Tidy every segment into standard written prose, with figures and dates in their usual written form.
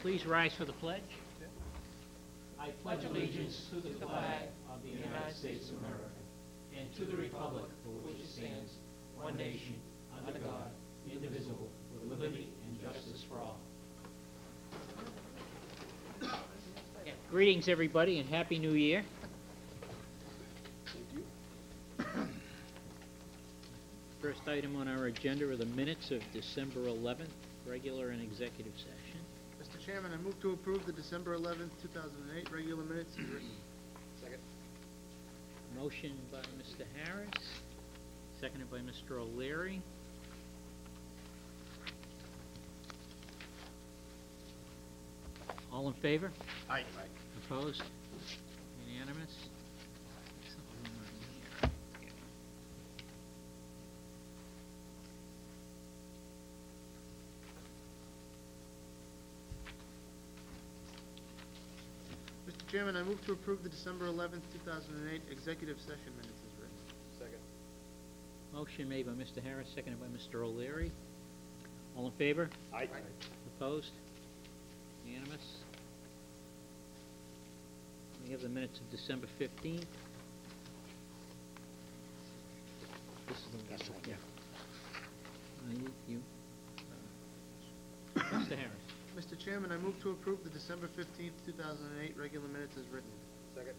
Please rise for the pledge. I pledge allegiance to the flag of the United States of America and to the republic for which it stands, one nation, under God, indivisible, with liberty and justice for all. Yeah. Greetings, everybody, and Happy New Year. First item on our agenda are the minutes of December 11th, regular and executive session. Mr. Chairman, I move to approve the December 11th, 2008 regular minutes as written. Second. Motion by Mr. Harris, seconded by Mr. O'Leary. All in favor? Aye. Opposed? Unanimous? Mr. Chairman, I move to approve the December 11th, 2008 executive session minutes as written. Second. Motion made by Mr. Harris, seconded by Mr. O'Leary. All in favor? Aye. Opposed? Unanimous? We have the minutes of December 15th. This is the last one. Yeah. Mr. Harris. Mr. Chairman, I move to approve the December 15th, 2008 regular minutes as written. Second.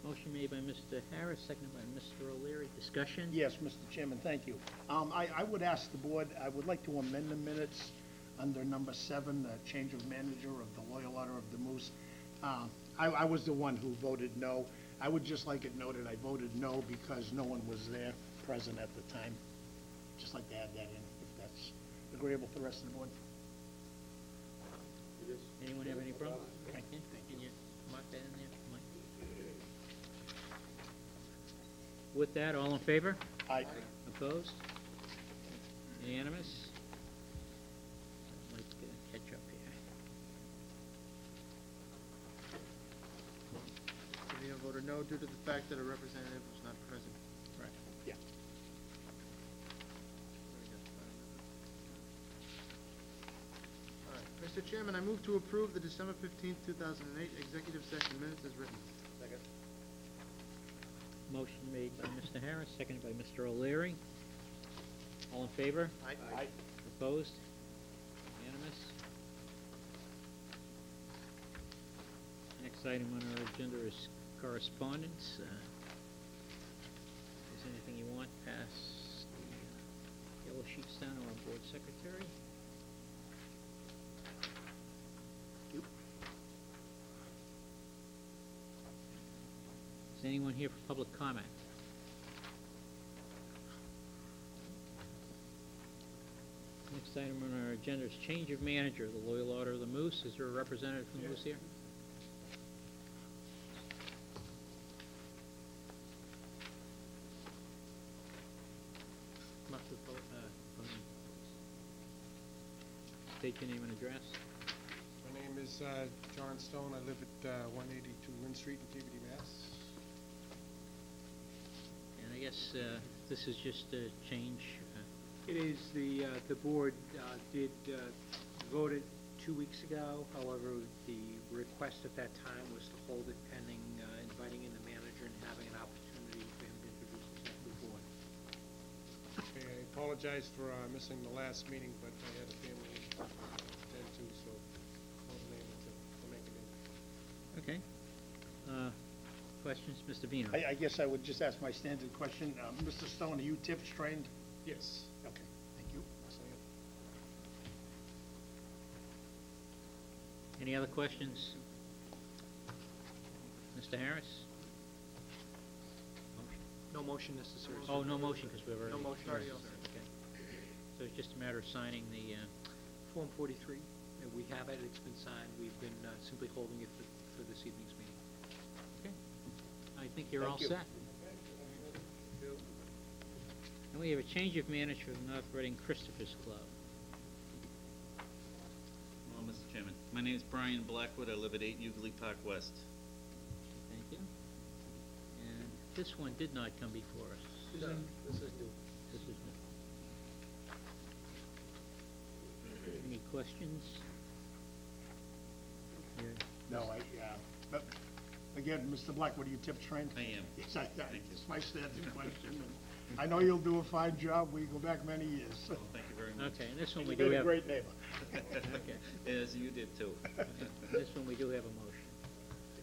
Motion made by Mr. Harris, seconded by Mr. O'Leary. Discussion? Yes, Mr. Chairman, thank you. I would ask the board, I would like to amend the minutes under number 7, the change of manager of the Loyal Order of the Moose. I was the one who voted no. I would just like it noted I voted no because no one was there present at the time. Just like to add that in, if that's agreeable to the rest of the board. It is. Anyone have any problem? Thank you. Can you mark that in there, Mike? With that, all in favor? Aye. Opposed? Unanimous? Mike's gonna catch up here. Trevino voted no due to the fact that a representative was not present. Right. Yeah. All right. Mr. Chairman, I move to approve the December 15th, 2008 executive session minutes as written. Second. Motion made by Mr. Harris, seconded by Mr. O'Leary. All in favor? Aye. Aye. Opposed? Unanimous? Next item on our agenda is correspondence. If there's anything you want, pass the yellow sheets down to our board secretary. Is anyone here for public comment? Next item on our agenda is change of manager, the Loyal Order of the Moose. Is there a representative from the Moose here? Come up to the podium. State your name and address. My name is John Stone. I live at 182 Lynn Street in Peabody, Mass. And I guess this is just a change. It is, the board did vote it 2 weeks ago. However, the request at that time was to hold it pending inviting in the manager and having an opportunity for him to introduce himself to the board. Okay, I apologize for missing the last meeting, but I had a family to attend to, so I wasn't able to make it in. Okay. Questions, Mr. Vino? I guess I would just ask my standard question. Mr. Stone, are you TIPS trained? Yes. Okay, thank you. Yes, I am. Any other questions? Mr. Harris? Motion? No motion necessary. sir. Oh, no motion, because we've already... No motion. Already, Already. okay. So it's just a matter of signing the... Form 43, we have it, it's been signed. We've been simply holding it for this evening's meeting. Okay. I think you're all Thank you. set. And we have a change of manager for the North Reading Christopher's Club. Well, Mr. Chairman, my name is Brian Blackwood. I live at 8 Euclid Park West. Thank you. And this one did not come before us. No, this is new. This is new. Any questions? No, but, again, Mr. Blackwood, are you tips trained? I am. Yes, Thank you. it's my standard question, and I know you'll do a fine job, we go back many years. Well, thank you very much. Okay, and this one we You've do been a have, great neighbor. As you did too. this one we do have a motion.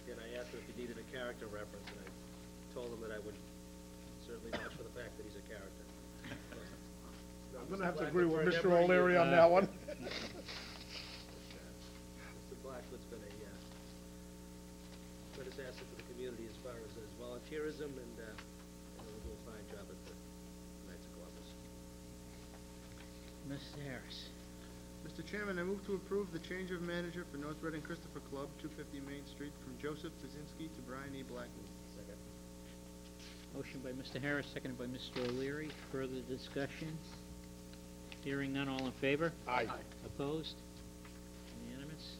Again, I asked him if he needed a character reference, and I told him that I would certainly vouch for the fact that he's a character. I'm gonna have to agree with Mr. O'Leary on that one. Mr. Blackwood's been a tremendous asset to the community as far as his volunteerism, and he'll do a fine job at the Knights of Columbus. Mr. Harris. Mr. Chairman, I move to approve the change of manager for North Reading Christopher Club, 250 Main Street, from Joseph Pazinski to Brian E. Blackwood. Second. Motion by Mr. Harris, seconded by Mr. O'Leary. Further discussion? Hearing none, all in favor? Aye. Opposed? Unanimous?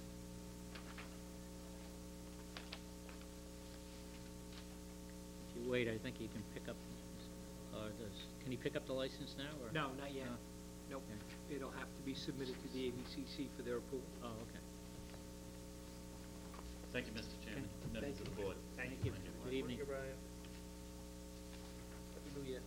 If you wait, I think you can pick up, can he pick up the license now, or? No, not yet. No? Nope. Okay. It'll have to be submitted to the ABCC for their approval. Oh, okay. Thank you, Mr. Chairman, members of the board. Thank you. Good evening. Thank you, Brian. Happy New Year.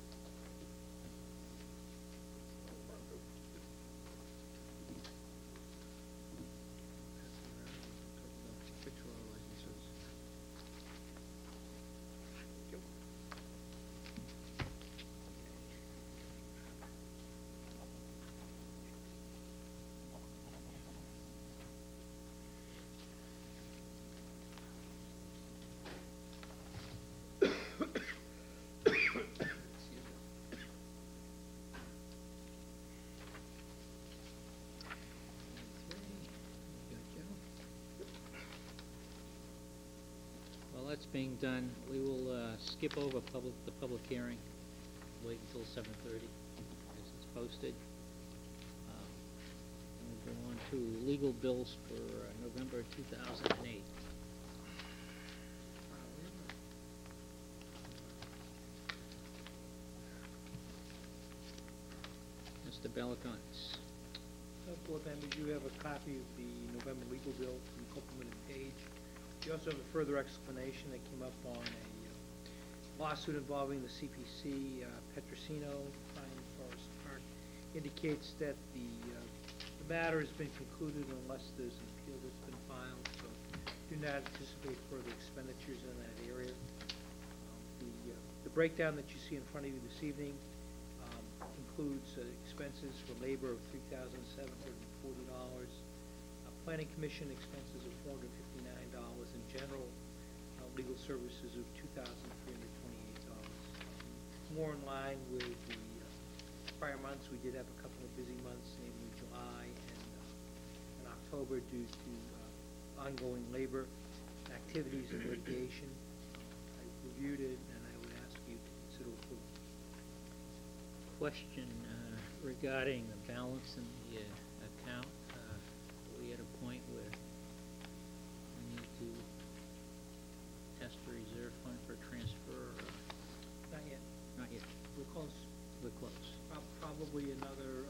While that's being done, we will skip over the public hearing, wait until 7:30, as it's posted. And we'll go on to legal bills for November 2008. Mr. Balakonis. Board members, you have a copy of the November legal bill from Copeland and Page. You also have a further explanation that came up on a lawsuit involving the CPC, Petrosino, Pine Forest Park. Indicates that the matter has been concluded unless there's an appeal that's been filed, so do not anticipate further expenditures in that area. The breakdown that you see in front of you this evening includes expenses for labor of $3,740, planning commission expenses of $459, and general legal services of $2,328. More in line with the prior months. We did have a couple of busy months, namely July and October, due to ongoing labor activities and litigation. I reviewed it, and I would ask you to consider approval. Question regarding the balance in the account. Are we at a point where we need to test the reserve fund for transfer? Not yet. Not yet. We're close. We're close. Probably another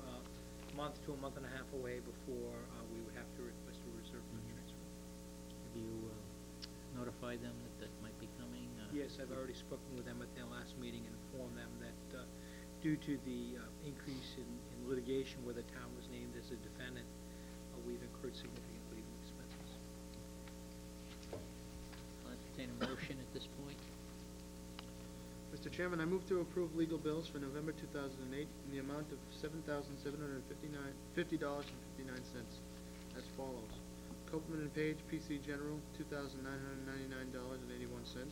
month to a month and a half away before we would have to request a reserve fund transfer. Have you notified them that that might be coming? Yes, I've already spoken with them at their last meeting and informed them that due to the increase in litigation where the town was named as a defendant, we've incurred significant legal expenses. I'll entertain a motion at this point. Mr. Chairman, I move to approve legal bills for November 2008 in the amount of $7,750.59 as follows. Copeland and Page, PC General, $2,999.81.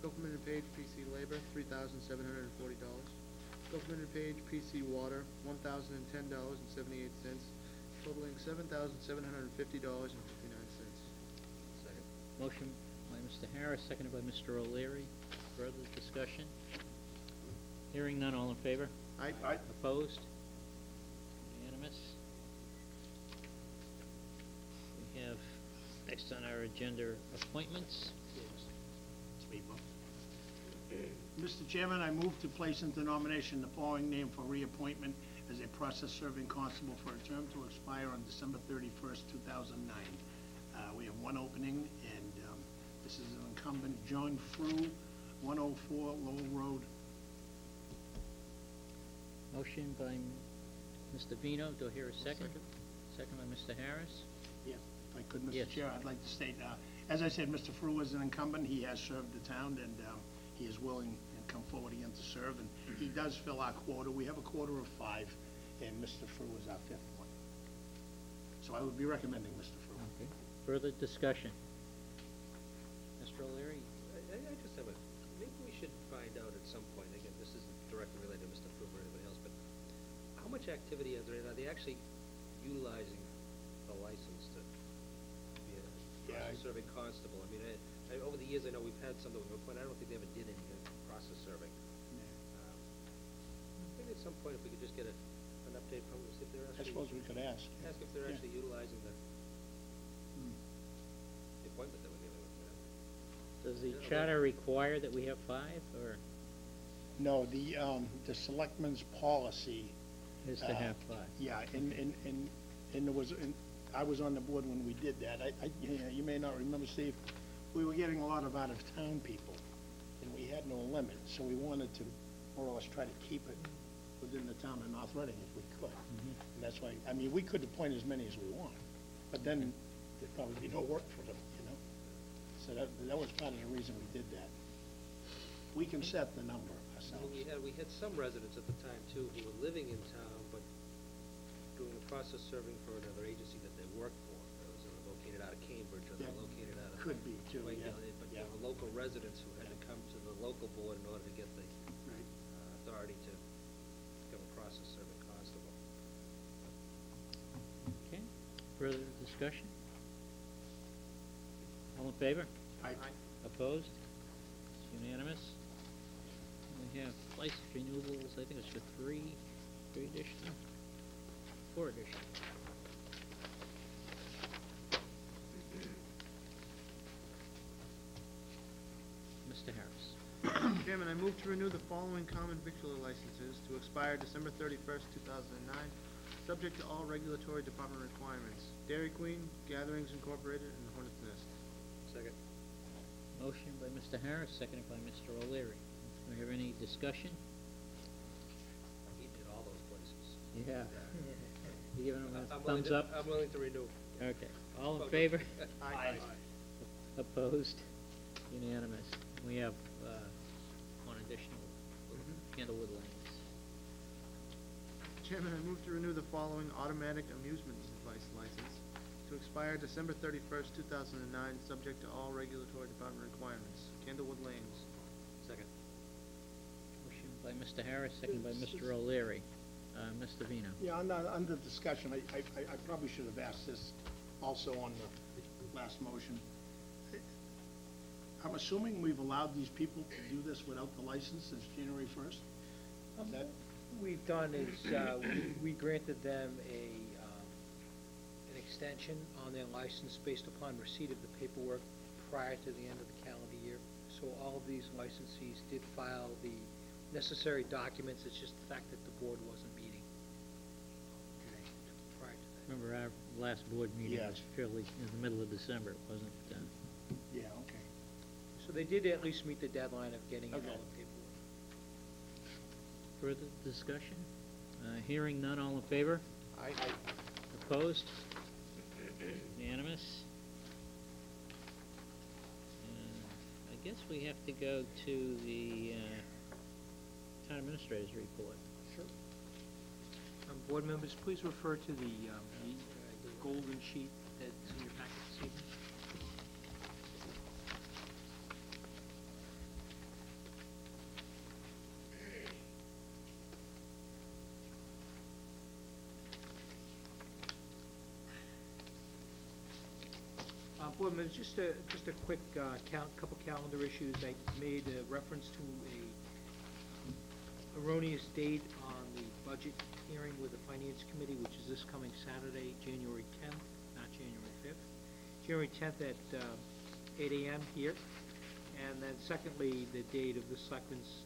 Copeland and Page, PC Labor, $3,740. Copeland and Page, PC Water, $1,010.78, totaling $7,750.59. Second. Motion by Mr. Harris, seconded by Mr. O'Leary. Further discussion? Hearing none, all in favor? Aye. Opposed? Unanimous? We have next on our agenda appointments. Mr. Chairman, I move to place into nomination the following name for reappointment as a process-serving constable for a term to expire on December 31st, 2009. We have one opening, and this is an incumbent, John Frew, 104 Lowell Road. Motion by Mr. Vino, do I hear a second? Second by Mr. Harris. Yeah, if I could, Yes. Mr. Chair, I'd like to state, as I said, Mr. Frew is an incumbent. He has served the town, and he is willing and come forward again to serve, and he does fill our quota. We have a quota of 5, and Mr. Frew is our 5th one. So I would be recommending Mr. Frew. Okay. Further discussion? Mr. O'Leary? I just have maybe we should find out at some point, again, this isn't directly related to Mr. Fruit or anybody else, but how much activity is there, are they actually utilizing the license to be a process-serving constable? I mean, over the years, I know we've had some, but I don't think they ever did any process serving. Maybe at some point, if we could just get an update from them, see if they're I actually... suppose we could ask. Ask if they're Yeah. actually utilizing the Hmm. appointment that we're giving them. Does the Yeah, charter require that we have 5, or No, the selectmen's policy, is to have 5? yeah, and there was, and I was on the board when we did that. You may not remember, Steve, we were getting a lot of out-of-town people, and we had no limit, so we wanted to more or less try to keep it within the town of North Reading if we could. And that's why, I mean, we could appoint as many as we want, but then there'd probably be no work for them, you know? So that was part of the reason we did that. We can set the number ourselves. We had some residents at the time, too, who were living in town, but doing the process serving for another agency that they worked for. Those that were located out of Cambridge, or they're Yeah, located out of... could be, too, Like, yeah, but yeah. there were local residents who had to come to the local board in order to get the Right. authority to become a process serving constable. Okay, further discussion? All in favor? Aye. Opposed? It's unanimous. We have license renewals, I think it's for 3 additional, 4 additional. Mr. Harris. Chairman, I move to renew the following common victular licenses to expire December 31st, 2009, subject to all regulatory department requirements. Dairy Queen, Gatherings Incorporated, and Hornet's Nest. Second. Motion by Mr. Harris, seconded by Mr. O'Leary. Do we have any discussion? He did all those places. Yeah. You giving him a I'm willing thumbs to- up? I'm willing to renew. Okay, all in Okay. favor? Aye. Opposed? Unanimous. We have, one additional, Candlewood Lanes. Chairman, I move to renew the following automatic amusement device license to expire December 31st, 2009, subject to all regulatory department requirements. Candlewood Lanes. Second. Motion by Mr. Harris, seconded by Mr. O'Leary. Mr. Vino. Yeah, under discussion, I probably should have asked this also on the last motion. I'm assuming we've allowed these people to do this without the license since January 1st? Is that, We've done is, we granted them an extension on their license based upon receipt of the paperwork prior to the end of the calendar year. So all of these licensees did file the necessary documents, it's just the fact that the board wasn't meeting prior to that. Remember, our last board meeting Yes. was fairly in the middle of December, it wasn't, yeah, okay. So they did at least meet the deadline of getting in all Okay. the paperwork. further discussion? Hearing none, all in favor? Aye. Opposed? Unanimous? I guess we have to go to the town administrator's report. Sure. Board members, please refer to the golden sheet that's in your packet this evening. Board members, just a quick couple calendar issues. I made a reference to a erroneous date on the budget hearing with the Finance Committee, which is this coming Saturday, January 10th, not January 5th. January 10th at 8 a.m. here. And then secondly, the date of the Selectmen's